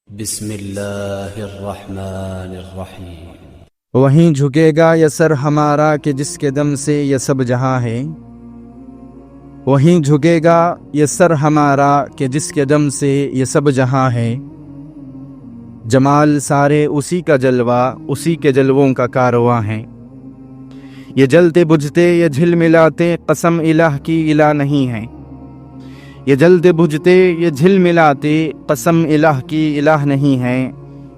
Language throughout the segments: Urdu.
بسم اللہ الرحمن الرحیم۔ وہیں جھکے گا یہ سر ہمارا کہ جس کے دم سے یہ سب جہاں ہے، وہیں جھکے گا یہ سر ہمارا کہ جس کے دم سے یہ سب جہاں ہے۔ جمال سارے اسی کا جلوہ، اسی کے جلووں کا کارواں ہے۔ یہ جلتے بجھتے یہ جھل ملاتے قسم الہ کی الہ نہیں ہے۔ یہ جلتے بجھتے یہ جھل ملاتے قسم الہ کی الہ نہیں ہے۔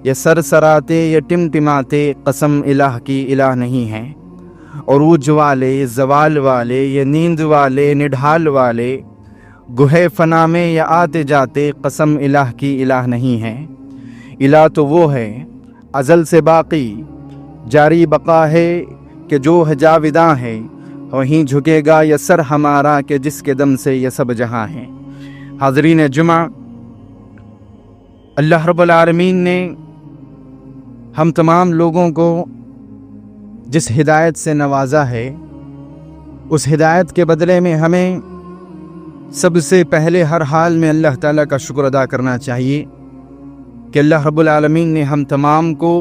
یہ سر سراتے یہ ٹمٹماتے قسم الہ کی الہ نہیں ہے۔ عروج والے، زوال والے، یہ نیند والے، نڈھال والے، گہے فنا میں یہ آتے جاتے قسم الہ کی الہ نہیں ہے۔ الہ تو وہ ہے ازل سے باقی، جاری بقا ہے کہ جو ہے جاوداں ہے۔ وہیں جھکے گا یہ سر ہمارا کہ جس کے دم سے یہ سب جہاں ہے۔ حاضرین جمعہ، اللہ رب العالمین نے ہم تمام لوگوں کو جس ہدایت سے نوازا ہے، اس ہدایت کے بدلے میں ہمیں سب سے پہلے ہر حال میں اللہ تعالیٰ کا شکر ادا کرنا چاہیے کہ اللہ رب العالمین نے ہم تمام کو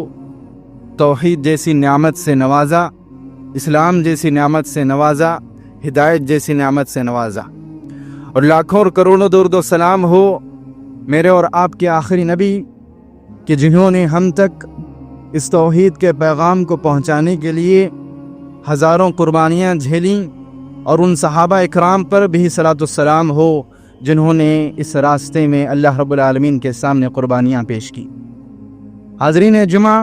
توحید جیسی نعمت سے نوازا، اسلام جیسی نعمت سے نوازا، ہدایت جیسی نعمت سے نوازا۔ اور لاکھوں اور کروڑوں درود و سلام ہو میرے اور آپ کے آخری نبی کہ جنہوں نے ہم تک اس توحید کے پیغام کو پہنچانے کے لیے ہزاروں قربانیاں جھیلیں، اور ان صحابہ اکرام پر بھی صلاۃ السلام ہو جنہوں نے اس راستے میں اللہ رب العالمین کے سامنے قربانیاں پیش کی۔ حاضرین جمعہ،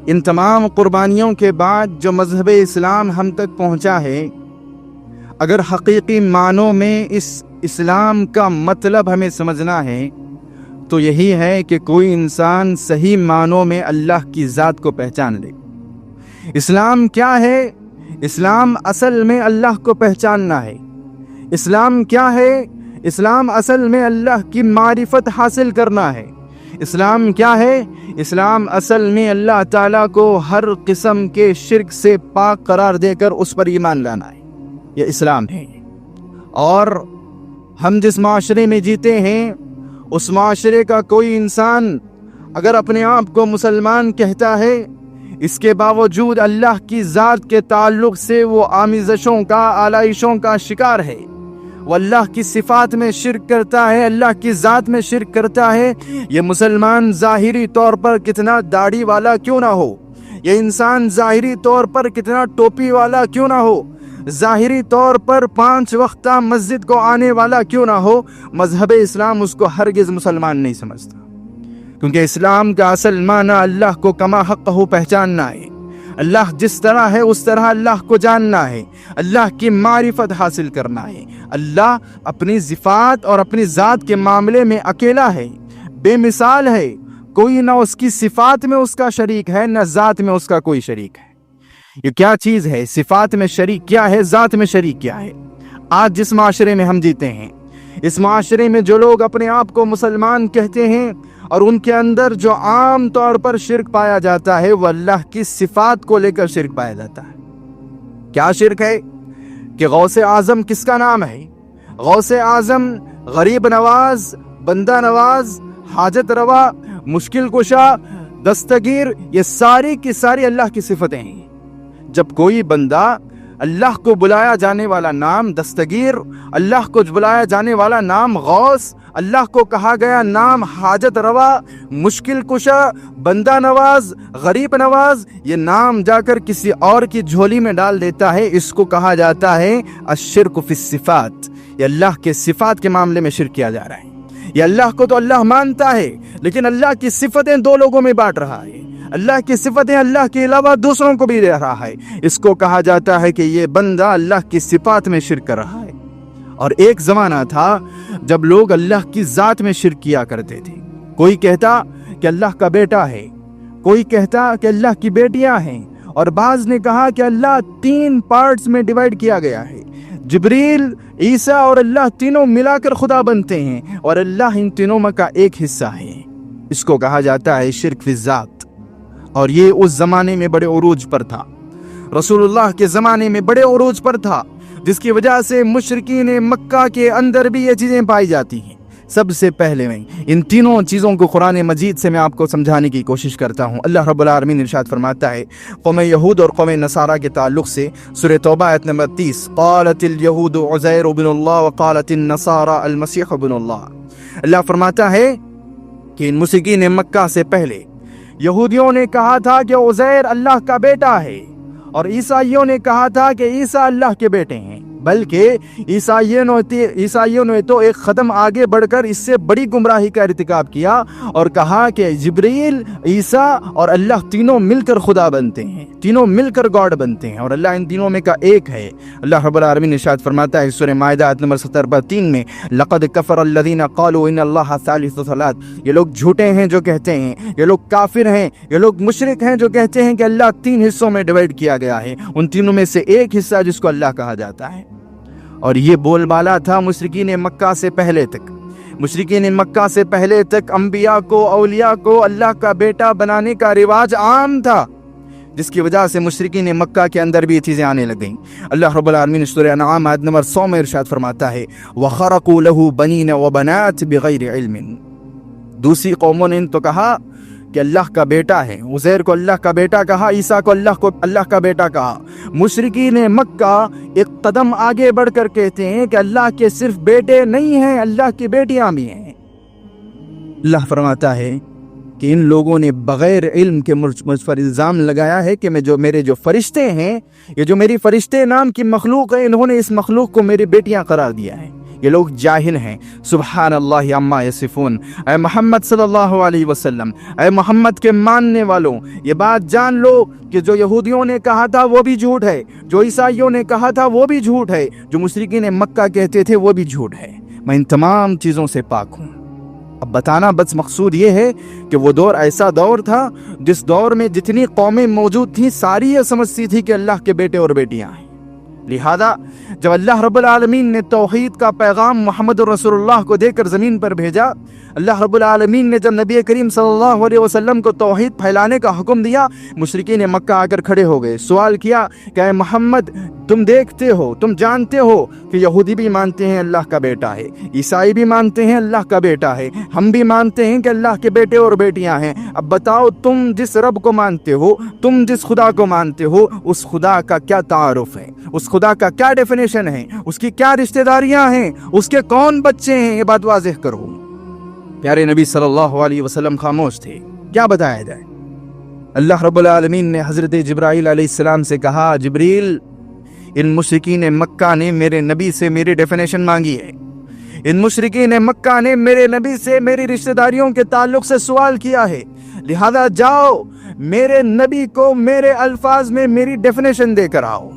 ان تمام قربانیوں کے بعد جو مذہب اسلام ہم تک پہنچا ہے، اگر حقیقی معنوں میں اس اسلام کا مطلب ہمیں سمجھنا ہے تو یہی ہے کہ کوئی انسان صحیح معنوں میں اللہ کی ذات کو پہچان لے۔ اسلام کیا ہے؟ اسلام اصل میں اللہ کو پہچاننا ہے۔ اسلام کیا ہے؟ اسلام اصل میں اللہ کی معرفت حاصل کرنا ہے۔ اسلام کیا ہے؟ اسلام اصل میں اللہ تعالیٰ کو ہر قسم کے شرک سے پاک قرار دے کر اس پر ایمان لانا ہے۔ یہ اسلام ہے۔ اور ہم جس معاشرے میں جیتے ہیں، اس معاشرے کا کوئی انسان اگر اپنے آپ کو مسلمان کہتا ہے، اس کے باوجود اللہ کی ذات کے تعلق سے وہ آمیزشوں کا، آلائشوں کا شکار ہے، وہ اللہ کی صفات میں شرک کرتا ہے، اللہ کی ذات میں شرک کرتا ہے، یہ مسلمان ظاہری طور پر کتنا داڑھی والا کیوں نہ ہو، یہ انسان ظاہری طور پر کتنا ٹوپی والا کیوں نہ ہو، ظاہری طور پر 5 وقتہ مسجد کو آنے والا کیوں نہ ہو، مذہب اسلام اس کو ہرگز مسلمان نہیں سمجھتا، کیونکہ اسلام کا اصل معنی اللہ کو کما حقہ پہچاننا ہے۔ اللہ جس طرح ہے اس طرح اللہ کو جاننا ہے، اللہ کی معرفت حاصل کرنا ہے۔ اللہ اپنی صفات اور اپنی ذات کے معاملے میں اکیلا ہے، بے مثال ہے، کوئی نہ اس کی صفات میں اس کا شریک ہے، نہ ذات میں اس کا کوئی شریک ہے۔ یہ کیا چیز ہے؟ صفات میں شریک کیا ہے، ذات میں شریک کیا ہے؟ آج جس معاشرے میں ہم جیتے ہیں، اس معاشرے میں جو لوگ اپنے آپ کو مسلمان کہتے ہیں اور ان کے اندر جو عام طور پر شرک پایا جاتا ہے وہ اللہ کی صفات کو لے کر شرک پایا جاتا ہے۔ کیا شرک ہے؟ کہ غوث اعظم کس کا نام ہے؟ غوث اعظم غریب نواز، بندہ نواز، حاجت روا، مشکل کشا، دستگیر، یہ ساری کی ساری اللہ کی صفتیں ہیں۔ جب کوئی بندہ اللہ کو بلایا جانے والا نام دستگیر، اللہ کو بلایا جانے والا نام غوث، اللہ کو کہا گیا نام حاجت روا، مشکل کشا، بندہ نواز، غریب نواز، یہ نام جا کر کسی اور کی جھولی میں ڈال دیتا ہے، اس کو کہا جاتا ہے الشرک فی الصفات۔ یہ اللہ کے صفات کے معاملے میں شرک کیا جا رہا ہے۔ یہ اللہ کو تو اللہ مانتا ہے، لیکن اللہ کی صفتیں 2 لوگوں میں بانٹ رہا ہے۔ اللہ کی صفتیں اللہ کے علاوہ دوسروں کو بھی دے رہا ہے، اس کو کہا جاتا ہے کہ یہ بندہ اللہ کی صفات میں شرک کر رہا ہے۔ اور ایک زمانہ تھا جب لوگ اللہ کی ذات میں شرک کیا کرتے تھے۔ کوئی کہتا کہ اللہ کا بیٹا ہے، کوئی کہتا کہ اللہ کی بیٹیاں ہیں، اور بعض نے کہا کہ اللہ 3 پارٹس میں ڈیوائیڈ کیا گیا ہے، جبریل، عیسیٰ اور اللہ تینوں ملا کر خدا بنتے ہیں، اور اللہ ان تینوں میں کا ایک حصہ ہے۔ اس کو کہا جاتا ہے شرک فی الذات، اور یہ اس زمانے میں بڑے عروج پر تھا، رسول اللہ کے زمانے میں بڑے عروج پر تھا، جس کی وجہ سے مشرکین مکہ کے اندر بھی یہ چیزیں پائی جاتی ہیں۔ سب سے پہلے میں ان تینوں چیزوں کو قرآن مجید سے میں آپ کو سمجھانے کی کوشش کرتا ہوں۔ اللہ رب العالمین ارشاد فرماتا ہے قوم یہود اور قوم نصارہ کے تعلق سے، سورہ توبہ آیت نمبر 30، قالت الیہود عزیر ابن اللہ وقالت النصارى المسیح ابن اللہ۔ اللہ فرماتا ہے کہ ان مشرکین مکہ سے پہلے یہودیوں نے کہا تھا کہ عزیر اللہ کا بیٹا ہے، اور عیسائیوں نے کہا تھا کہ عیسیٰ اللہ کے بیٹے ہیں، بلکہ عیسائیوں نے تو ایک قدم آگے بڑھ کر اس سے بڑی گمراہی کا ارتکاب کیا اور کہا کہ جبریل، عیسیٰ اور اللہ تینوں مل کر خدا بنتے ہیں، تینوں مل کر گاڈ بنتے ہیں، اور اللہ ان تینوں میں کا ایک ہے۔ اللہ رب العالمین ارشاد فرماتا ہے سورہ مائدہ آیت نمبر 73 میں، لقد کفر الذین قالوا ان اللہ ثالث ثلاث۔ یہ لوگ جھوٹے ہیں جو کہتے ہیں، یہ لوگ کافر ہیں، یہ لوگ مشرک ہیں جو کہتے ہیں کہ اللہ تین حصوں میں ڈیوائیڈ کیا گیا ہے، ان تینوں میں سے ایک حصہ جس کو اللہ کہا جاتا ہے۔ اور یہ بول بالا تھا مشرکین مکہ سے پہلے تک۔ مشرکین مکہ سے پہلے تک انبیاء کو، اولیاء کو اللہ کا بیٹا بنانے کا رواج عام تھا، جس کی وجہ سے مشرکین مکہ کے اندر بھی یہ چیزیں آنے لگ گئیں۔ اللہ رب العالمین سورہ انعام آیت نمبر 100 میں ارشاد فرماتا ہے وَخَرَقُوا لَهُ بَنِينَ وَبَنَاتٍ بِغَيْرِ عِلْمٍ۔ دوسری قوموں نے تو کہا کہ اللہ کا بیٹا ہے، عزیر کو اللہ کا بیٹا کہا، عیسیٰ کو اللہ کا بیٹا کہا۔ مشرکین مکہ ایک قدم آگے بڑھ کر کہتے ہیں کہ اللہ کے صرف بیٹے نہیں ہیں، اللہ کی بیٹیاں بھی ہیں۔ اللہ فرماتا ہے کہ ان لوگوں نے بغیر علم کے مجھ پر الزام لگایا ہے کہ میرے جو فرشتے ہیں، یہ جو میری فرشتے نام کی مخلوق ہے، انہوں نے اس مخلوق کو میری بیٹیاں قرار دیا ہے۔ یہ لوگ جاہل ہیں۔ سبحان اللہ عما یصفون۔ اے محمد صلی اللہ علیہ وسلم، اے محمد کے ماننے والوں، یہ بات جان لو کہ جو یہودیوں نے کہا تھا وہ بھی جھوٹ ہے، جو عیسائیوں نے کہا تھا وہ بھی جھوٹ ہے، جو مشرکین مکہ کہتے تھے وہ بھی جھوٹ ہے۔ میں ان تمام چیزوں سے پاک ہوں۔ اب بتانا بس مقصود یہ ہے کہ وہ دور ایسا دور تھا جس دور میں جتنی قومیں موجود تھیں ساری یہ سمجھتی تھی کہ اللہ کے بیٹے اور بیٹیاں ہیں۔ لہذا جب اللہ رب العالمین نے توحید کا پیغام محمد رسول اللہ کو دے کر زمین پر بھیجا، اللہ رب العالمین نے جب نبی کریم صلی اللہ علیہ وسلم کو توحید پھیلانے کا حکم دیا، مشرکین مکہ آ کر کھڑے ہو گئے، سوال کیا کہ اے محمد، تم دیکھتے ہو، تم جانتے ہو کہ یہودی بھی مانتے ہیں اللہ کا بیٹا ہے، عیسائی بھی مانتے ہیں اللہ کا بیٹا ہے، ہم بھی مانتے ہیں کہ اللہ کے بیٹے اور بیٹیاں ہیں۔ اب بتاؤ، تم جس رب کو مانتے ہو، تم جس خدا کو مانتے ہو، اس خدا کا کیا تعارف ہے، اس خدا کا کیا ڈیفینیشن ہے، اس کی کیا رشتہ داریاں ہیں، اس کے کون بچے ہیں، یہ بات واضح کرو۔ پیارے نبی صلی اللہ علیہ وسلم خاموش تھے، کیا بتایا جائے؟ اللہ رب العالمین نے حضرت جبرائیل علیہ السلام سے کہا، جبریل، ان مشرکین مکہ نے میرے نبی سے میری ڈیفینیشن مانگی ہے، ان مشرکین مکہ نے میرے نبی سے میری رشتہ داریوں کے تعلق سے سوال کیا ہے، لہذا جاؤ میرے نبی کو میرے الفاظ میں میری ڈیفینیشن دے کر آؤ۔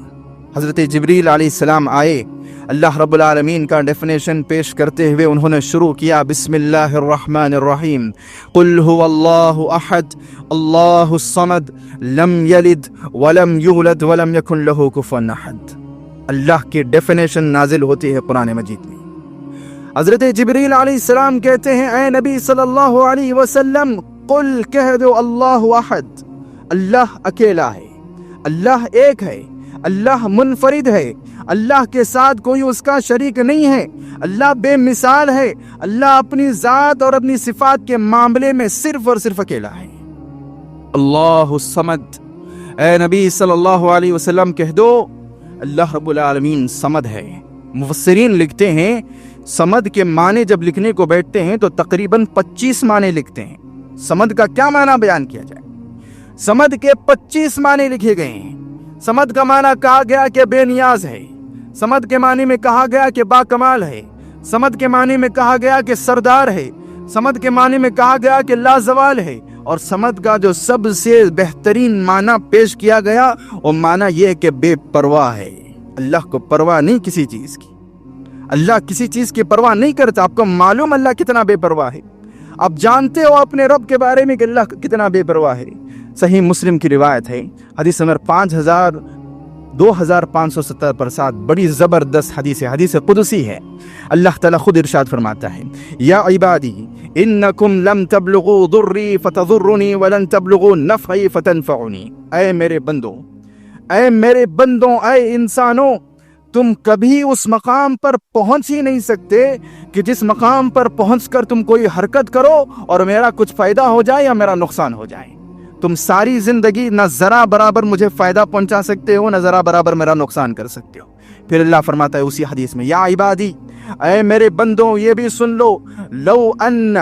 حضرت جبریل علیہ السلام آئے، اللہ رب العالمین کا ڈیفینیشن پیش کرتے ہوئے انہوں نے شروع کیا، بسم اللہ الرحمن الرحیم، قل هو اللہ احد اللہ الصمد لم یلد ولم یولد ولم یکن له کفوا احد۔ اللہ کی ڈیفینیشن نازل ہوتی ہے قرآن مجید میں۔ حضرت جبریل علیہ السلام کہتے ہیں، اے نبی صلی اللہ علیہ وسلم، قل کہہ دو اللہ احد، اللہ اکیلا ہے، اللہ ایک ہے، اللہ منفرد ہے، اللہ کے ساتھ کوئی اس کا شریک نہیں ہے، اللہ بے مثال ہے، اللہ اپنی ذات اور اپنی صفات کے معاملے میں صرف اور صرف اکیلا ہے۔ اللہ الصمد، اے نبی صلی اللہ علیہ وسلم کہہ دو اللہ رب العالمین صمد ہے۔ مفسرین لکھتے ہیں صمد کے معنی جب لکھنے کو بیٹھتے ہیں تو تقریباً 25 معنی لکھتے ہیں۔ صمد کا کیا معنی بیان کیا جائے؟ صمد کے 25 معنی لکھے گئے ہیں۔ صمد کا معنی کہا گیا کہ بے نیاز ہے، صمد کے معنی میں کہا گیا کہ با کمال ہے، صمد کے معنی میں کہا گیا کہ سردار ہے، صمد کے معنی میں کہا گیا کہ لازوال ہے، اور صمد کا جو سب سے بہترین معنی پیش کیا گیا وہ معنی یہ کہ بے پرواہ ہے۔ اللہ کو پرواہ نہیں کسی چیز کی، اللہ کسی چیز کی پرواہ نہیں کرتا۔ آپ کو معلوم اللہ کتنا بے پرواہ ہے؟ آپ جانتے ہو اپنے رب کے بارے میں کہ اللہ کتنا بے پرواہ ہے؟ صحیح مسلم کی روایت ہے، حدیث نمبر 2570 پر 7، بڑی زبردست حدیث ہے، حدیث قدسی ہے۔ اللہ تعالیٰ خود ارشاد فرماتا ہے، یا عبادی انکم لم تبلغوا ضری فتضرنی ولن تبلغوا نفعی فتنفعنی۔ اے میرے بندوں، اے میرے بندوں، اے انسانوں، تم کبھی اس مقام پر پہنچ ہی نہیں سکتے کہ جس مقام پر پہنچ کر تم کوئی حرکت کرو اور میرا کچھ فائدہ ہو جائے یا میرا نقصان ہو جائے۔ تم ساری زندگی نہ ذرا برابر مجھے فائدہ پہنچا سکتے ہو، نہ ذرا برابر میرا نقصان کر سکتے ہو۔ پھر اللہ فرماتا ہے اسی حدیث میں، یا عبادی، اے میرے بندوں یہ بھی سن لو، لو ان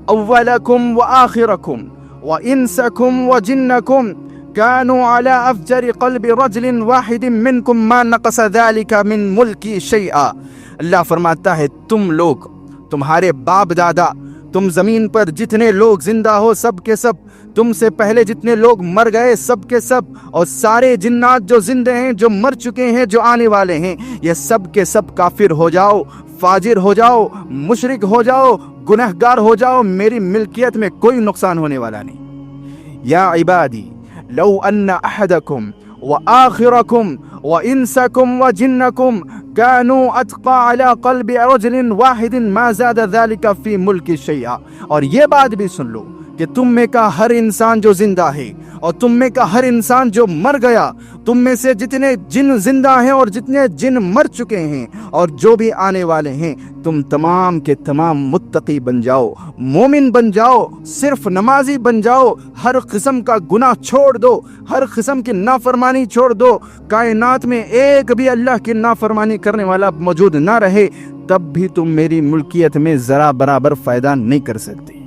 اولکم وآخرکم وانسکم وجنکم كانوا على افجر قلب رجل واحد منكم ما نقص ذلك من ملکی شیئا۔ اللہ فرماتا ہے تم لوگ، تمہارے باپ دادا، تم زمین پر جتنے لوگ زندہ ہو سب کے سب، تم سے پہلے جتنے لوگ مر گئے سب کے سب، اور سارے جنات جو زندہ ہیں، جو مر چکے ہیں، جو آنے والے ہیں، یہ سب کے سب کافر ہو جاؤ، فاجر ہو جاؤ، مشرک ہو جاؤ، گنہگار ہو جاؤ، میری ملکیت میں کوئی نقصان ہونے والا نہیں۔ یا عبادی لو ان احدکم وآخرکم وانسکم وجنکم كانوا اتقى على قلب رجل واحد ما زاد ذلك في ملك شيئا۔ اور یہ بات بھی سن لو کہ تم میں کا ہر انسان جو زندہ ہے اور تم میں کا ہر انسان جو مر گیا، تم میں سے جتنے جن زندہ ہیں اور جتنے جن مر چکے ہیں اور جو بھی آنے والے ہیں، تم تمام کے تمام متقی بن جاؤ، مومن بن جاؤ، صرف نمازی بن جاؤ، ہر قسم کا گناہ چھوڑ دو، ہر قسم کی نافرمانی چھوڑ دو، کائنات میں ایک بھی اللہ کی نافرمانی کرنے والا موجود نہ رہے، تب بھی تم میری ملکیت میں ذرا برابر فائدہ نہیں کر سکتے۔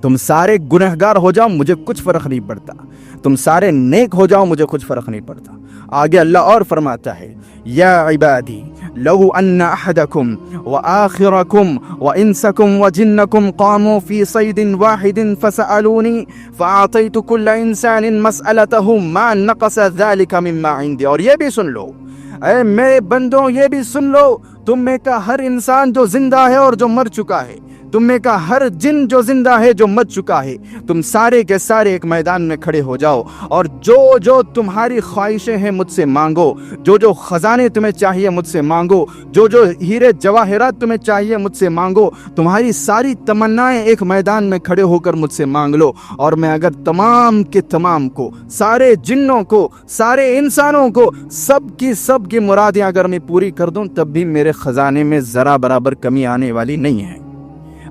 تم سارے گنہگار ہو جاؤ مجھے کچھ فرق نہیں پڑتا، تم سارے نیک ہو جاؤ مجھے کچھ فرق نہیں پڑتا۔ آگے اللہ اور فرماتا ہے، یا عبادی لو ان احدکم وآخرکم وانسکم وجنکم قاموا فی صید واحد فسألونی فاعطیت کل انسان مسئلته ما نقص ذلك مما عندی۔ اور یہ بھی سن لو، اے میرے بندوں یہ بھی سن لو، تم میں کا ہر انسان جو زندہ ہے اور جو مر چکا ہے، تم میں کا ہر جن جو زندہ ہے جو مر چکا ہے، تم سارے کے سارے ایک میدان میں کھڑے ہو جاؤ، اور جو تمہاری خواہشیں ہیں مجھ سے مانگو، جو خزانے تمہیں چاہیے مجھ سے مانگو، جو ہیرے جواہرات تمہیں چاہیے مجھ سے مانگو، تمہاری ساری تمنائیں ایک میدان میں کھڑے ہو کر مجھ سے مانگ لو، اور میں اگر تمام کے تمام کو، سارے جنوں کو، سارے انسانوں کو، سب کی مرادیں اگر میں پوری کر دوں، تب بھی میرے خزانے میں ذرا برابر کمی آنے والی نہیں ہے۔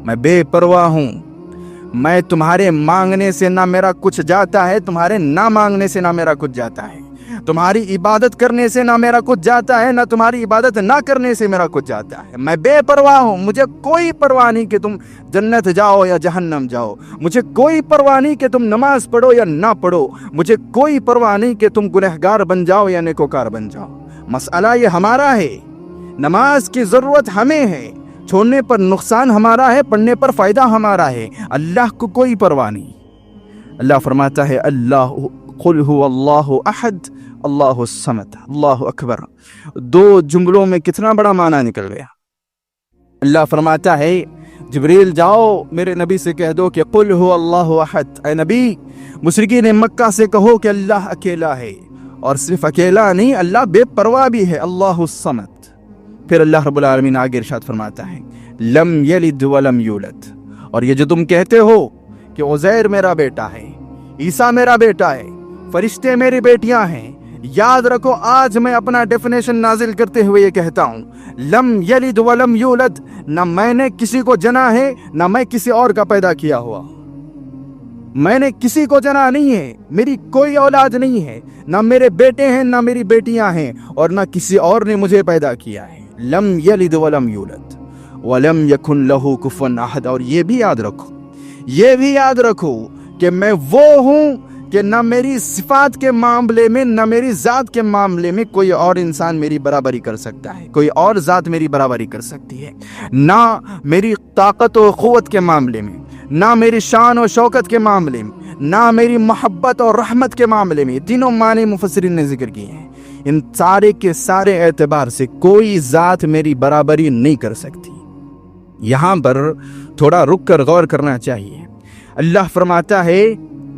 میں بے پرواہ ہوں، میں تمہارے مانگنے سے نہ میرا کچھ جاتا ہے، تمہارے نہ مانگنے سے نہ میرا کچھ جاتا ہے، تمہاری عبادت کرنے سے نہ میرا کچھ جاتا ہے، نہ تمہاری عبادت نہ کرنے سے میرا کچھ جاتا ہے۔ میں بے پرواہ ہوں، مجھے کوئی پرواہ نہیں کہ تم جنت جاؤ یا جہنم جاؤ، مجھے کوئی پرواہ نہیں کہ تم نماز پڑھو یا نہ پڑھو، مجھے کوئی پرواہ نہیں کہ تم گنہگار بن جاؤ یا نیکوکار بن جاؤ۔ مسئلہ یہ ہمارا ہے، نماز کی ضرورت ہمیں ہے، چھوڑنے پر نقصان ہمارا ہے، پڑھنے پر فائدہ ہمارا ہے، اللہ کو کوئی پرواہ نہیں۔ اللہ فرماتا ہے، اللہ قل هو اللہ احد اللہ الصمد، اللہ اکبر۔ دو جملوں میں کتنا بڑا معنی نکل گیا۔ اللہ فرماتا ہے، جبریل جاؤ میرے نبی سے کہہ دو کہ قل هو اللہ احد، اے نبی مشرکین مکہ سے کہو کہ اللہ اکیلا ہے، اور صرف اکیلا نہیں، اللہ بے پرواہ بھی ہے، اللہ الصمد۔ پھر اللہ رب العالمین آگے ارشاد فرماتا ہے، لم یلد ولم یولد۔ اور یہ جو تم کہتے ہو کہ عزیر میرا بیٹا ہے، عیسیٰ میرا بیٹا ہے، فرشتے میری بیٹیاں ہیں، یاد رکھو آج میں اپنا ڈیفینیشن نازل کرتے ہوئے یہ کہتا ہوں، لم یلد ولم یولد، نہ میں نے کسی کو جنا ہے، نہ میں کسی اور کا پیدا کیا ہوا، میں نے کسی کو جنا نہیں ہے، میری کوئی اولاد نہیں ہے، نہ میرے بیٹے ہیں نہ میری بیٹیاں ہیں، اور نہ کسی اور نے مجھے پیدا کیا ہے۔ لم یلد ولم یولد ولم یکن لہ کفوا احد۔ اور یہ بھی یاد رکھو کہ میں وہ ہوں کہ نہ میری صفات کے معاملے میں، نہ میری ذات کے معاملے میں کوئی اور انسان میری برابری کر سکتا ہے، کوئی اور ذات میری برابری کر سکتی ہے، نہ میری طاقت و قوت کے معاملے میں، نہ میری شان و شوکت کے معاملے میں، نہ میری محبت اور رحمت کے معاملے میں۔ تینوں معنی مفسرین نے ذکر کیے ہیں، ان سارے کے سارے اعتبار سے کوئی ذات میری برابری نہیں کر سکتی۔ یہاں پر تھوڑا رک کر غور کرنا چاہیے۔ اللہ فرماتا ہے،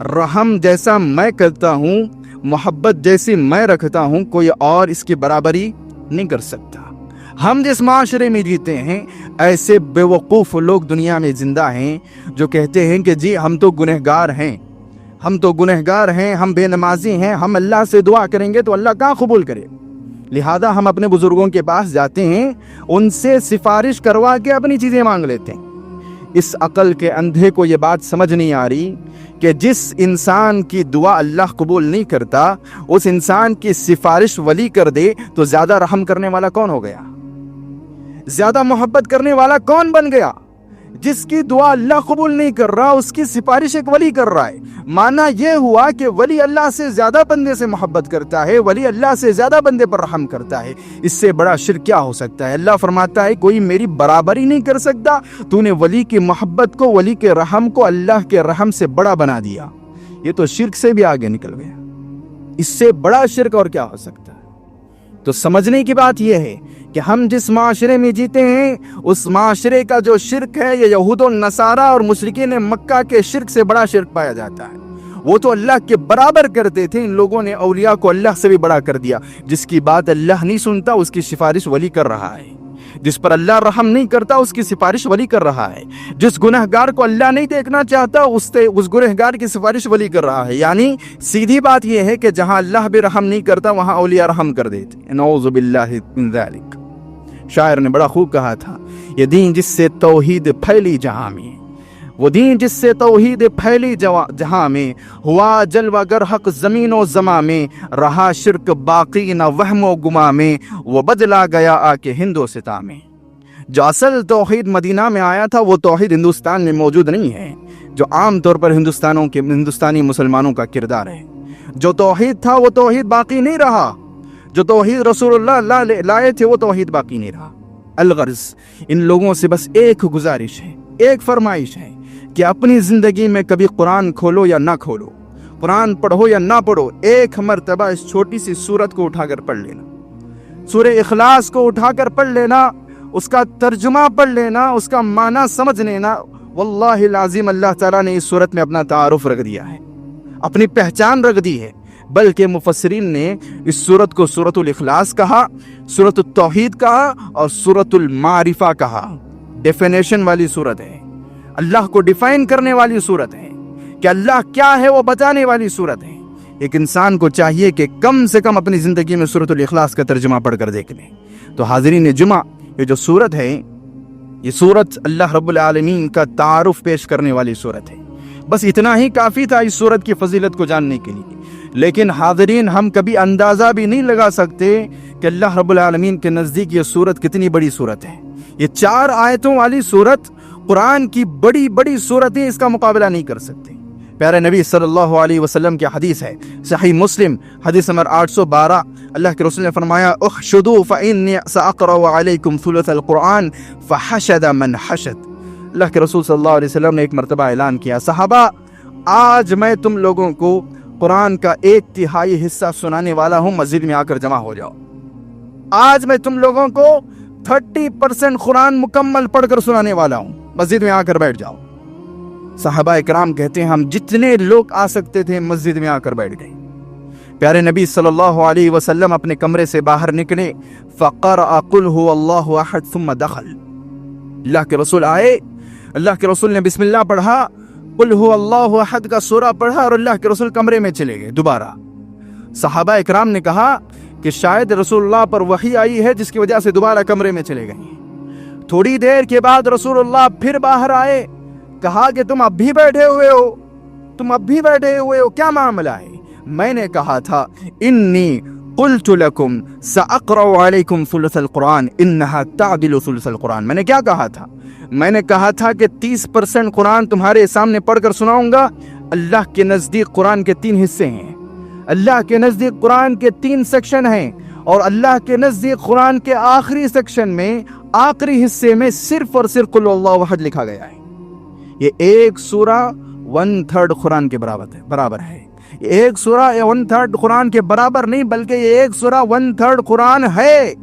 رحم جیسا میں کرتا ہوں، محبت جیسی میں رکھتا ہوں، کوئی اور اس کی برابری نہیں کر سکتا۔ ہم جس معاشرے میں جیتے ہیں، ایسے بے وقوف لوگ دنیا میں زندہ ہیں جو کہتے ہیں کہ جی ہم تو گنہگار ہیں، ہم بے نمازی ہیں، ہم اللہ سے دعا کریں گے تو اللہ کہاں قبول کرے؟ لہذا ہم اپنے بزرگوں کے پاس جاتے ہیں، ان سے سفارش کروا کے اپنی چیزیں مانگ لیتے ہیں۔ اس عقل کے اندھے کو یہ بات سمجھ نہیں آ رہی کہ جس انسان کی دعا اللہ قبول نہیں کرتا، اس انسان کی سفارش ولی کر دے تو زیادہ رحم کرنے والا کون ہو گیا؟ زیادہ محبت کرنے والا کون بن گیا؟ جس کی دعا اللہ قبول نہیں کر رہا، اس کی سفارش ایک ولی کر رہا ہے۔ معنی یہ ہوا کہ ولی اللہ سے زیادہ بندے سے محبت کرتا ہے، ولی اللہ سے زیادہ بندے پر رحم کرتا ہے۔ اس سے بڑا شرک کیا ہو سکتا ہے؟ اللہ فرماتا ہے کوئی میری برابری نہیں کر سکتا، تو نے ولی کی محبت کو، ولی کے رحم کو اللہ کے رحم سے بڑا بنا دیا۔ یہ تو شرک سے بھی آگے نکل گیا۔ اس سے بڑا شرک اور کیا ہو سکتا ہے؟ تو سمجھنے کی بات یہ ہے کہ ہم جس معاشرے میں جیتے ہیں، اس معاشرے کا جو شرک ہے، یہ یہود و نصارہ اور مشرکین مکہ کے شرک سے بڑا شرک پایا جاتا ہے۔ وہ تو اللہ کے برابر کرتے تھے، ان لوگوں نے اولیاء کو اللہ سے بھی بڑا کر دیا۔ جس کی بات اللہ نہیں سنتا، اس کی سفارش ولی کر رہا ہے۔ جس پر اللہ رحم نہیں کرتا، اس کی سفارش ولی کر رہا ہے۔ جس گنہگار کو اللہ نہیں دیکھنا چاہتا، اس گنہگار کی سفارش ولی کر رہا ہے۔ یعنی سیدھی بات یہ ہے کہ جہاں اللہ بھی رحم نہیں کرتا، وہاں اولیاء رحم کر دیتے۔ نعوذ باللہ من ذالک۔ شاعر نے بڑا خوب کہا تھا، یہ دین جس سے توحید پھیلی جہاں میں، وہ دین جس سے توحید پھیلی جہاں میں، ہوا جلوہ گر حق زمین و زماں میں، رہا شرک باقی نہ وہم و گما میں، وہ بدلا گیا آ کے ہندوستان میں۔ جو اصل توحید مدینہ میں آیا تھا، وہ توحید ہندوستان میں موجود نہیں ہے، جو عام طور پر ہندوستانی مسلمانوں کا کردار ہے۔ جو توحید تھا وہ توحید باقی نہیں رہا، جو توحید رسول اللہ لائے تھے وہ توحید باقی نہیں رہا۔ الغرض ان لوگوں سے بس ایک گزارش ہے، ایک فرمائش ہے کہ اپنی زندگی میں کبھی قرآن کھولو یا نہ کھولو، قرآن پڑھو یا نہ پڑھو، ایک مرتبہ اس چھوٹی سی سورت کو اٹھا کر پڑھ لینا، سورہ اخلاص کو اٹھا کر پڑھ لینا، اس کا ترجمہ پڑھ لینا، اس کا معنی سمجھ لینا۔ واللہ العظیم اللہ تعالیٰ نے اس سورت میں اپنا تعارف رکھ دیا ہے، اپنی پہچان رکھ دی ہے۔ بلکہ مفسرین نے اس سورت کو سورۃ الاخلاص کہا، سورۃ التوحید کہا اور سورۃ المعرفہ کہا۔ ڈیفینیشن والی سورت ہے، اللہ کو ڈیفائن کرنے والی سورت ہے کہ اللہ کیا ہے وہ بتانے والی سورت ہے۔ ایک انسان کو چاہیے کہ کم سے کم اپنی زندگی میں سورۃ الاخلاص کا ترجمہ پڑھ کر دیکھ لیں۔ تو حاضرین جمعہ، یہ جو سورت ہے، یہ سورت اللہ رب العالمین کا تعارف پیش کرنے والی سورت ہے۔ بس اتنا ہی کافی تھا اس سورت کی فضیلت کو جاننے کے لیے۔ لیکن حاضرین، ہم کبھی اندازہ بھی نہیں لگا سکتے کہ اللہ رب العالمین کے نزدیک یہ سورت کتنی بڑی سورت ہے۔ یہ 4 آیتوں والی سورت قرآن کی بڑی بڑی سورتیں اس کا مقابلہ نہیں کر سکتے۔ پیارے نبی صلی اللہ علیہ وسلم کی حدیث ہے، صحیح مسلم حدیث نمبر 812، اللہ کے رسول نے فرمایا، احشدوا فإنی سأقرأ علیکم ثلث القرآن فحشد من حشد۔ اللہ کے رسول صلی اللہ علیہ وسلم نے ایک مرتبہ اعلان کیا، صحابہ آج میں تم لوگوں کو قرآن کا 1/3 حصہ سنانے والا ہوں، مسجد میں آ کر جمع ہو جاؤ۔ آج میں تم لوگوں کو 30% قرآن مکمل پڑھ کر سنانے والا ہوں، مسجد میں آ کر بیٹھ جاؤ۔ صحابہ اکرام کہتے ہیں ہم جتنے لوگ آ سکتے تھے مسجد میں آ کر بیٹھ گئے۔ پیارے نبی صلی اللہ علیہ وسلم اپنے کمرے سے باہر نکلے، فقرأ قل هو اللہ احد ثم دخل۔ اللہ کے رسول آئے، اللہ کے رسول نے بسم اللہ پڑھا، قل هو اللہ احد کا سورہ پڑھا اور اللہ کے رسول کمرے میں چلے گئے دوبارہ۔ صحابہ اکرام نے کہا کہ شاید رسول اللہ پر وحی آئی ہے جس کی وجہ سے دوبارہ کمرے میں چلے گئے۔ تھوڑی دیر کے بعد رسول اللہ پھر باہر آئے، کہا کہ تم اب بھی بیٹھے ہوئے ہو، تم اب بھی بیٹھے ہوئے ہو، کیا معاملہ ہے؟ میں نے کہا تھا انی قلت لکم سأقرأ علیکم ثلث القرآن انہا تعدل ثلث القرآن۔ میں نے کیا کہا تھا؟ میں نے کہا تھا کہ 30% قرآن تمہارے سامنے پڑھ کر سناؤں گا۔ اللہ کے نزدیک قرآن کے 3 حصے ہیں، اللہ کے نزدیک قرآن کے 3 سیکشن ہیں، اور اللہ کے نزدیک قرآن کے آخری سیکشن میں، آخری حصے میں صرف اور صرف قل اللہ احد لکھا گیا ہے۔ یہ ایک سورہ 1/3 قرآن کے برابر ہے۔ یہ ایک سورہ 1/3 قرآن کے برابر نہیں، بلکہ یہ ایک سورہ 1/3 قرآن ہے۔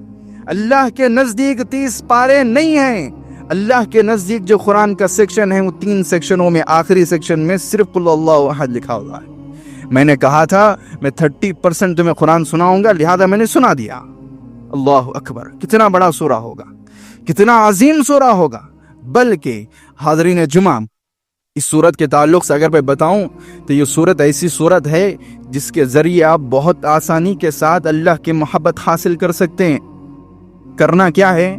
اللہ کے نزدیک 30 پارے نہیں ہیں۔ اللہ کے نزدیک جو قرآن کا سیکشن ہے وہ 3 سیکشنوں میں آخری سیکشن میں صرف قل اللہ احد لکھا ہوا ہے۔ میں نے کہا تھا میں 30% تمہیں قرآن سناؤں گا، لہذا میں نے سنا دیا۔ اللہ اکبر، کتنا بڑا سورہ ہوگا، کتنا عظیم سورہ ہوگا۔ بلکہ حاضرین جمعہ، اس صورت کے تعلق سے اگر میں بتاؤں تو یہ صورت ایسی صورت ہے جس کے ذریعے آپ بہت آسانی کے ساتھ اللہ کی محبت حاصل کر سکتے ہیں۔ کرنا کیا ہے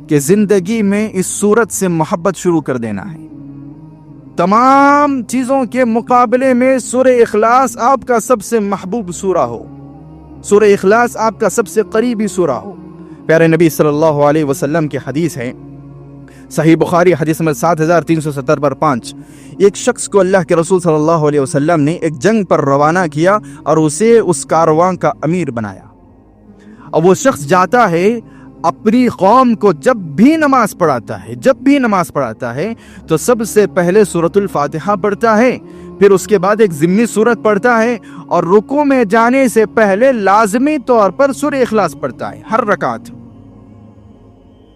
کہ زندگی میں اس صورت سے محبت شروع کر دینا ہے۔ تمام چیزوں کے مقابلے میں سورہ اخلاص آپ کا سب سے محبوب سورہ ہو، سورہ اخلاص آپ کا سب سے قریبی سورہ ہو۔ پیارے نبی صلی اللہ علیہ وسلم کی حدیث ہے، صحیح بخاری حدیث نمبر 7370 پر 5، ایک شخص کو اللہ کے رسول صلی اللہ علیہ وسلم نے ایک جنگ پر روانہ کیا اور اسے اس کارواں کا امیر بنایا۔ اور وہ شخص جاتا ہے اپنی قوم کو جب بھی نماز پڑھاتا ہے تو سب سے پہلے سورۃ الفاتحہ پڑھتا ہے، پھر اس کے بعد ایک ضمنی سورت پڑھتا ہے، اور رکوع میں جانے سے پہلے لازمی طور پر سورہ اخلاص پڑھتا ہے ہر رکعت۔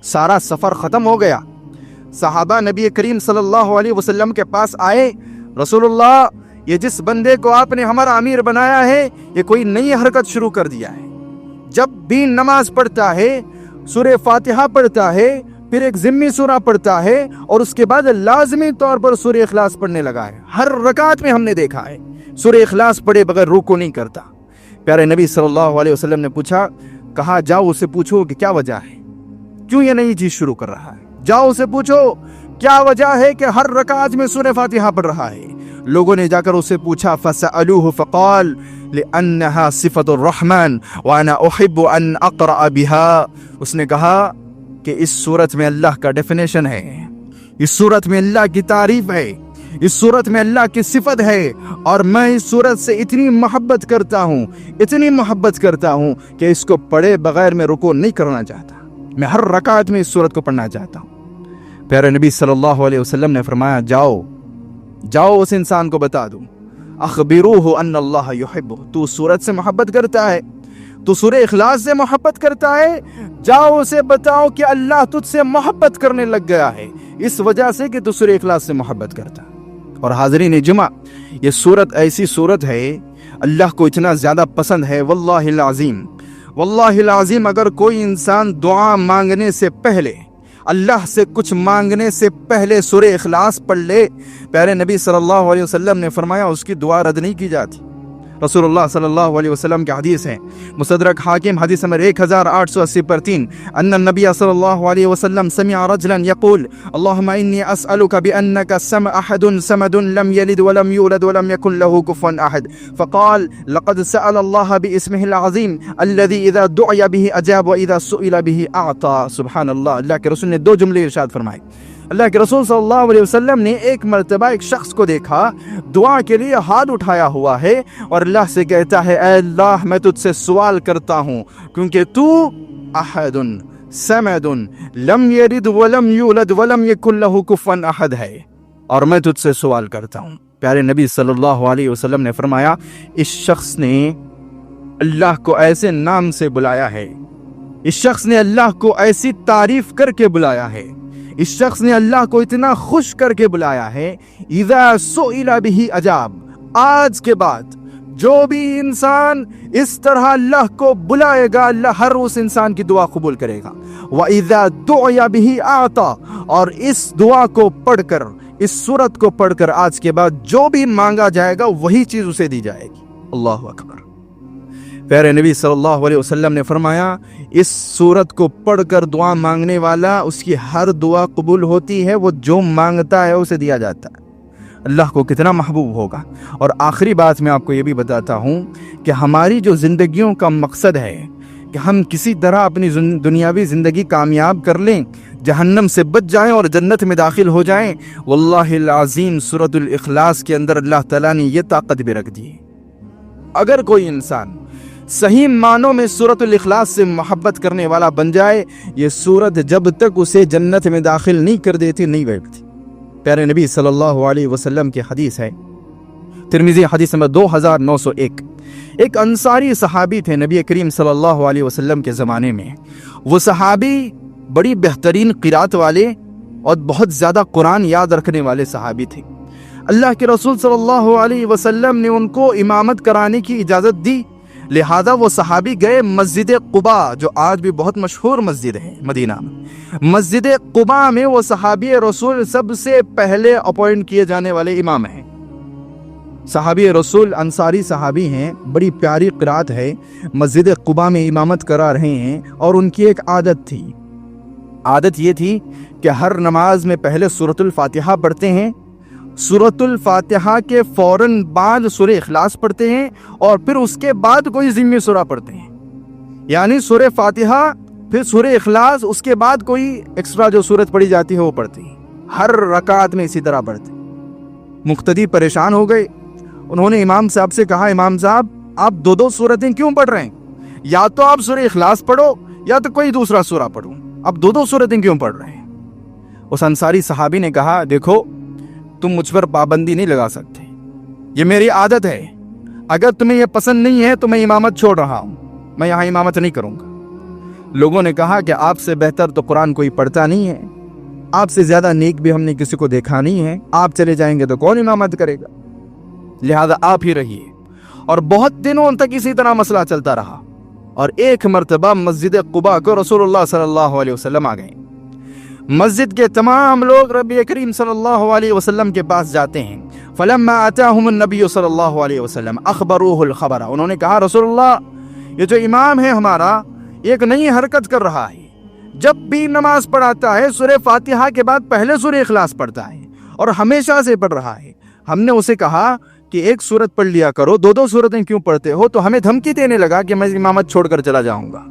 سارا سفر ختم ہو گیا، صحابہ نبی کریم صلی اللہ علیہ وسلم کے پاس آئے، رسول اللہ یہ جس بندے کو آپ نے ہمارا امیر بنایا ہے یہ کوئی نئی حرکت شروع کر دیا ہے، جب بھی نماز پڑھتا ہے سورہ فاتحہ پڑھتا ہے، پھر ایک ضمنی سورہ پڑھتا ہے، اور اس کے بعد لازمی طور پر سورہ اخلاص پڑھنے لگا ہے۔ ہر رکعت میں ہم نے دیکھا ہے سورہ اخلاص پڑھے بغیر رکوع نہیں کرتا۔ پیارے نبی صلی اللہ علیہ وسلم نے پوچھا، کہا جاؤ اسے پوچھو کہ کیا وجہ ہے، کیوں یہ نئی چیز شروع کر رہا ہے، جاؤ اسے پوچھو کیا وجہ ہے کہ ہر رکعت میں سورہ فاتحہ پڑھ رہا ہے۔ لوگوں نے جا کر اسے پوچھا، فسألوه فقال لأنها صفت الرحمن وانا احب ان اقرأ بها، اس نے کہا کہ اس صورت میں اللہ کا ڈیفینیشن ہے، اس صورت میں اللہ کی تعریف ہے، اس صورت میں اللہ کی صفت ہے، اور میں اس صورت سے اتنی محبت کرتا ہوں کہ اس کو پڑھے بغیر میں رکوع نہیں کرنا چاہتا، میں ہر رکعت میں اس صورت کو پڑھنا چاہتا ہوں۔ پیارے نبی صلی اللہ علیہ وسلم نے فرمایا، جاؤ اس انسان کو بتا دو، اخبروہ ان اللہ یحبہ، تو صورت سے محبت کرتا ہے، تو سورہ اخلاص سے محبت کرتا ہے، جاؤ اسے بتاؤ کہ اللہ تجھ سے محبت کرنے لگ گیا ہے اس وجہ سے کہ تو سورہ اخلاص سے محبت کرتا۔ اور حاضرین جمعہ، یہ صورت ایسی صورت ہے اللہ کو اتنا زیادہ پسند ہے، واللہ العظیم اگر کوئی انسان دعا مانگنے سے پہلے، اللہ سے کچھ مانگنے سے پہلے سورہ اخلاص پڑھ لے، پیارے نبی صلی اللہ علیہ وسلم نے فرمایا اس کی دعا رد نہیں کی جاتی۔ رسول اللہ صلی اللہ علیہ وسلم کی حدیث ہے، مستدرک حاکم حدیث نمبر 1880 پر 3، ان النبی صلی اللہ علیہ وسلم سمع رجلا يقول اللهم انی اسألک بانک احد صمد لم یلد ولم یولد ولم یکن له کفوا احد، فقال لقد سأل الله باسمه العظیم الذي اذا دعی به اجاب واذا سئل به اعطى۔ سبحان اللہ، اللہ کے رسول نے دو جملے ارشاد فرمائے۔ اللہ کے رسول صلی اللہ علیہ وسلم نے ایک مرتبہ ایک شخص کو دیکھا دعا کے لیے ہاتھ اٹھایا ہوا ہے، اور اللہ سے کہتا ہے، اے اللہ میں تجھ سے سوال کرتا ہوں کیونکہ تو احد صمد لم یلد ولم یولد ولم یکن له کفوا احد ہے، اور میں تجھ سے سوال کرتا ہوں۔ پیارے نبی صلی اللہ علیہ وسلم نے فرمایا، اس شخص نے اللہ کو ایسے نام سے بلایا ہے، اس شخص نے اللہ کو ایسی تعریف کر کے بلایا ہے، اس شخص نے اللہ کو اتنا خوش کر کے بلایا ہے، اذا سئل به اجاب، آج کے بعد جو بھی انسان اس طرح اللہ کو بلائے گا اللہ ہر اس انسان کی دعا قبول کرے گا، وَإِذَا دُعِيَ بِهِ أَعْطَى، اور اس دعا کو پڑھ کر، اس سورت کو پڑھ کر آج کے بعد جو بھی مانگا جائے گا وہی چیز اسے دی جائے گی۔ اللہ اکبر۔ پیارے نبی صلی اللہ علیہ وسلم نے فرمایا، اس سورت کو پڑھ کر دعا مانگنے والا اس کی ہر دعا قبول ہوتی ہے، وہ جو مانگتا ہے اسے دیا جاتا ہے۔ اللہ کو کتنا محبوب ہوگا۔ اور آخری بات میں آپ کو یہ بھی بتاتا ہوں کہ ہماری جو زندگیوں کا مقصد ہے کہ ہم کسی طرح اپنی دنیاوی زندگی کامیاب کر لیں، جہنم سے بچ جائیں اور جنت میں داخل ہو جائیں، واللہ العظیم سورۃ الاخلاص کے اندر اللہ تعالیٰ نے یہ طاقت بھی رکھ دی ہے۔ اگر کوئی انسان صحیح معنوں میں سورۃ الاخلاص سے محبت کرنے والا بن جائے، یہ سورت جب تک اسے جنت میں داخل نہیں کر دیتی نہیں بیٹھتی۔ پیارے نبی صلی اللہ علیہ وسلم کی حدیث ہے، ترمذی حدیث نمبر 2901، ایک انصاری صحابی تھے نبی کریم صلی اللہ علیہ وسلم کے زمانے میں۔ وہ صحابی بڑی بہترین قرات والے اور بہت زیادہ قرآن یاد رکھنے والے صحابی تھے۔ اللہ کے رسول صلی اللہ علیہ وسلم نے ان کو امامت کرانے کی اجازت دی، لہذا وہ صحابی گئے مسجد قباء، جو آج بھی بہت مشہور مسجد ہے مدینہ میں، مسجد قباء میں وہ صحابی رسول سب سے پہلے اپوائنٹ کیے جانے والے امام ہیں۔ صحابی رسول انصاری صحابی ہیں، بڑی پیاری قرات ہے، مسجد قباء میں امامت کرا رہے ہیں، اور ان کی ایک عادت تھی، عادت یہ تھی کہ ہر نماز میں پہلے سورۃ الفاتحہ پڑھتے ہیں، سورۃ الفاتحہ کے فوراً بعد سورہ اخلاص پڑھتے ہیں، اور پھر اس کے بعد کوئی ضمنی سورہ پڑھتے ہیں، یعنی سورہ فاتحہ پھر سورہ اخلاص، اس کے بعد کوئی ایکسٹرا جو سورت پڑھی جاتی ہے وہ پڑھتے ہیں، ہر رکعت میں اسی طرح پڑھتے ہیں۔ مقتدی پریشان ہو گئے، انہوں نے امام صاحب سے کہا، امام صاحب آپ دو دو سورتیں کیوں پڑھ رہے ہیں؟ یا تو آپ سورہ اخلاص پڑھو یا تو کوئی دوسرا سورہ پڑھو، اب دو دو سورتیں کیوں پڑھ رہے ہیں؟ اس انصاری صحابی نے کہا، دیکھو تم مجھ پر پابندی نہیں لگا سکتے، یہ میری عادت ہے، اگر تمہیں یہ پسند نہیں ہے تو میں امامت چھوڑ رہا ہوں، میں یہاں امامت نہیں کروں گا۔ لوگوں نے کہا کہ آپ سے بہتر تو قرآن کوئی پڑھتا نہیں ہے، آپ سے زیادہ نیک بھی ہم نے کسی کو دیکھا نہیں ہے، آپ چلے جائیں گے تو کون امامت کرے گا، لہذا آپ ہی رہیے۔ اور بہت دنوں تک اسی طرح مسئلہ چلتا رہا، اور ایک مرتبہ مسجد قباء کو رسول اللہ صلی اللہ علیہ وسلم آ گئے۔ مسجد کے تمام لوگ ربی کریم صلی اللہ علیہ وسلم کے پاس جاتے ہیں۔ فلما اتاہم النبی صلی اللہ علیہ وسلم اخبروہ الخبر، انہوں نے کہا رسول اللہ یہ جو امام ہے ہمارا ایک نئی حرکت کر رہا ہے، جب بھی نماز پڑھاتا ہے سورہ فاتحہ کے بعد پہلے سورہ اخلاص پڑھتا ہے، اور ہمیشہ سے پڑھ رہا ہے۔ ہم نے اسے کہا کہ ایک سورت پڑھ لیا کرو، دو دو سورتیں کیوں پڑھتے ہو؟ تو ہمیں دھمکی دینے لگا کہ میں امامت چھوڑ کر چلا جاؤں گا۔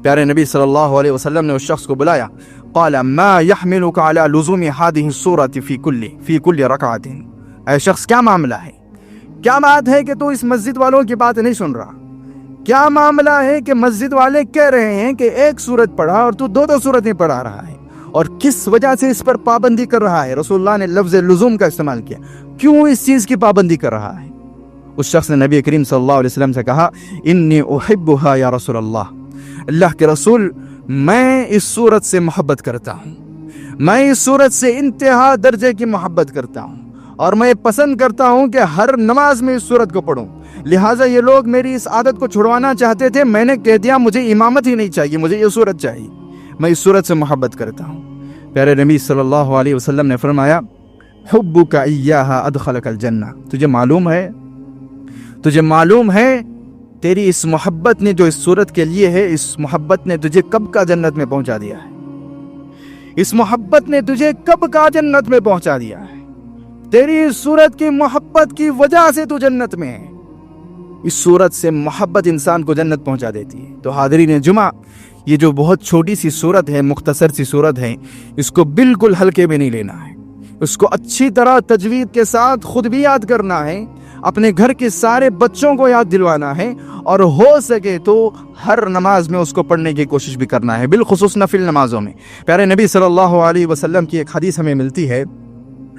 پیارے نبی صلی اللہ علیہ وسلم نے اس شخص کو بلایا، قال ما يحملك على لزوم هذه السورة في كل ركعة، اے شخص کیا معاملہ ہے؟ کیا بات ہے کہ تو اس مسجد والوں کی بات نہیں سن رہا؟ کیا معاملہ ہے کہ مسجد والے کہہ رہے ہیں کہ ایک سورت پڑھا اور تو دو دو سورتیں پڑھا رہا ہے، اور کس وجہ سے اس پر پابندی کر رہا ہے؟ رسول اللہ نے لفظ لزوم کا استعمال کیا، کیوں اس چیز کی پابندی کر رہا ہے؟ اس شخص نے نبی کریم صلی اللہ علیہ وسلم سے کہا، انی احبها یا رسول اللہ، اللہ کے رسول میں اس سورت سے محبت کرتا ہوں، میں اس سورت سے انتہا درجے کی محبت کرتا ہوں، اور میں پسند کرتا ہوں کہ ہر نماز میں اس سورت کو پڑھوں، لہٰذا یہ لوگ میری اس عادت کو چھڑوانا چاہتے تھے، میں نے کہہ دیا مجھے امامت ہی نہیں چاہیے، مجھے یہ سورت چاہیے، میں اس سورت سے محبت کرتا ہوں۔ پیارے نبی صلی اللہ علیہ وسلم نے فرمایا، حبک ایہا ادخلک الجنہ، تجھے معلوم ہے تیری اس محبت نے جو اس سورت کے لیے ہے، اس محبت نے تجھے کب کا جنت میں پہنچا دیا ہے، اس محبت نے تجھے کب کا جنت میں پہنچا دیا ہے، تیری اس سورت کی محبت کی وجہ سے تو جنت میں ہے۔ اس سورت سے محبت انسان کو جنت پہنچا دیتی ہے۔ تو حاضرین جمعہ، یہ جو بہت چھوٹی سی سورت ہے، مختصر سی سورت ہے، اس کو بالکل ہلکے میں نہیں لینا ہے، اس کو اچھی طرح تجوید کے ساتھ خود بھی یاد کرنا ہے، اپنے گھر کے سارے بچوں کو یاد دلوانا ہے، اور ہو سکے تو ہر نماز میں اس کو پڑھنے کی کوشش بھی کرنا ہے، بالخصوص نفل نمازوں میں۔ پیارے نبی صلی اللہ علیہ وسلم کی ایک حدیث ہمیں ملتی ہے،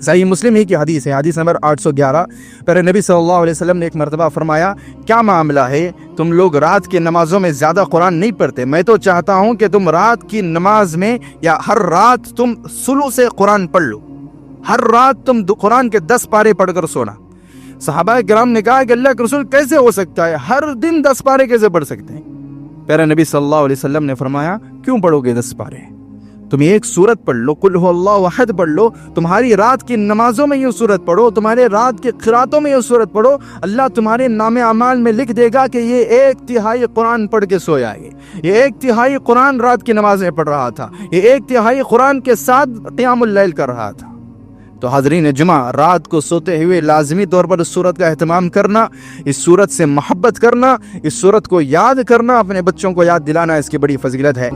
صحیح مسلم ہی کی حدیث ہے، حدیث نمبر 811۔ پیارے نبی صلی اللہ علیہ وسلم نے ایک مرتبہ فرمایا، کیا معاملہ ہے تم لوگ رات کی نمازوں میں زیادہ قرآن نہیں پڑھتے؟ میں تو چاہتا ہوں کہ تم رات کی نماز میں یا ہر رات تم ثلث سے قرآن پڑھ لو، ہر رات تم قرآن کے 10 پارے پڑھ کر سونا۔ صحابہ کرام نے کہا کہ اللہ کے رسول کیسے ہو سکتا ہے، ہر دن 10 پارے کیسے پڑھ سکتے ہیں؟ پیارے نبی صلی اللہ علیہ وسلم نے فرمایا، کیوں پڑھو گے 10 پارے؟ تم ایک سورت پڑھ لو، قل هو اللہ احد پڑھ لو، تمہاری رات کی نمازوں میں یہ سورت پڑھو، تمہارے رات کی قراتوں میں یہ سورت پڑھو، اللہ تمہارے نام اعمال میں لکھ دے گا کہ یہ 1/3 قرآن پڑھ کے سویا ہے، یہ 1/3 قرآن رات کی نماز میں پڑھ رہا تھا، یہ 1/3 قرآن کے ساتھ قیام اللیل کر رہا تھا۔ تو حاضرین جمعہ، رات کو سوتے ہوئے لازمی طور پر اس سورت کا اہتمام کرنا، اس سورت سے محبت کرنا، اس سورت کو یاد کرنا، اپنے بچوں کو یاد دلانا، اس کی بڑی فضیلت ہے۔